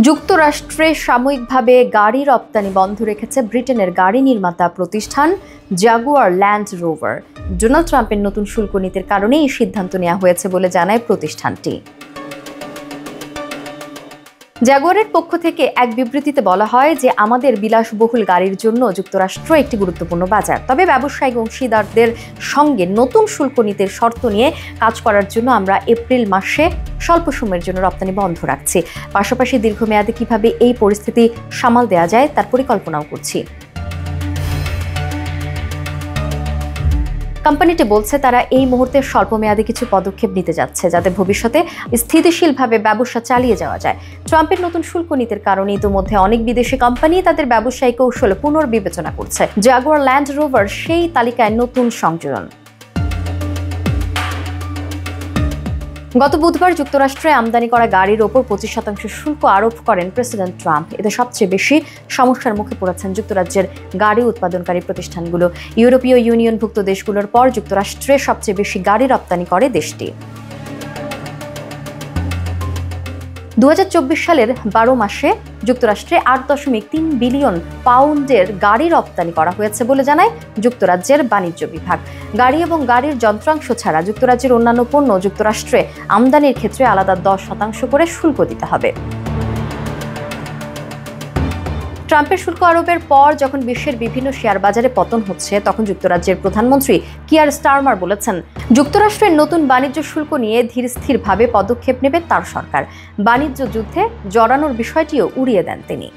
যুক্তরাষ্ট্রে সাময়িকভাবে গাড়ি রপ্তানি বন্ধ রেখেছে ব্রিটেনের গাড়ি নির্মাতা প্রতিষ্ঠান জাগুয়ার ল্যান্ড রোভার। ডোনাল্ড ট্রাম্পের নতুন শুল্ক নীতির কারণে এই সিদ্ধান্ত নেওয়া হয়েছে বলে জানায় প্রতিষ্ঠানটি। জাগুয়ারের পক্ষ থেকে এক বিবৃতিতে বলা হয় যে আমাদের বিলাসবহুল গাড়ির জন্য যুক্তরাষ্ট্র একটি গুরুত্বপূর্ণ বাজার, তবে ব্যবসায়িক অংশীদারদের সঙ্গে নতুন শুল্ক নীতির শর্ত নিয়ে কাজ করার জন্য আমরা এপ্রিল মাসে স্বল্প সময়ের জন্য রপ্তানি বন্ধ রাখছি। পাশাপাশি দীর্ঘমেয়াদে কিভাবে এই পরিস্থিতি সামাল দেওয়া যায় তার পরিকল্পনাও করছি। কোম্পানিটি বলছে তারা এই মুহূর্তে স্বল্পমেয়াদী কিছু পদক্ষেপ নিতে যাচ্ছে যাতে ভবিষ্যতে স্থিতিশীলভাবে ব্যবসা চালিয়ে যাওয়া যায়। ট্রাম্পের নতুন শুল্ক নীতির কারণে ইতিমধ্যে অনেক বিদেশি কোম্পানি তাদের ব্যবসায়িক কৌশল পুনর্বিবেচনা করছে। জাগুয়ার ল্যান্ড রোভার সেই তালিকায় নতুন সংযোজন। গত বুধবার যুক্তরাষ্ট্রে আমদানি করা গাড়ির ওপর 25% শুল্ক আরোপ করেন প্রেসিডেন্ট ট্রাম্প। এতে সবচেয়ে বেশি সমস্যার মুখে পড়েছেন যুক্তরাজ্যের গাড়ি উৎপাদনকারী প্রতিষ্ঠানগুলো। ইউরোপীয় ইউনিয়নভুক্ত দেশগুলোর পর যুক্তরাষ্ট্রে সবচেয়ে বেশি গাড়ি রপ্তানি করে দেশটি। 2024 সালের 12 মাসে যুক্তরাষ্ট্রে 8.3 বিলিয়ন পাউন্ডের গাড়ি রপ্তানি করা হয়েছে বলে জানায় যুক্তরাজ্যের বাণিজ্য বিভাগ। গাড়ি এবং গাড়ির যন্ত্রাংশ ছাড়া যুক্তরাজ্যের অন্যান্য পণ্য যুক্তরাষ্ট্রে আমদানির ক্ষেত্রে আলাদা 10% করে শুল্ক দিতে হবে। ট্রাম্পের শুল্ক আরোপের পর যখন বিশ্বের বিভিন্ন শেয়ার বাজারে পতন হচ্ছে, তখন যুক্তরাজ্যের প্রধানমন্ত্রী কিয়ার স্টারমার বলেছেন যুক্তরাষ্ট্রের নতুন বাণিজ্য শুল্ক নিয়ে ধীরস্থিরভাবে পদক্ষেপ নেবে তার সরকার। বাণিজ্য যুদ্ধে জড়ানোর বিষয়টিও উড়িয়ে দেন তিনি।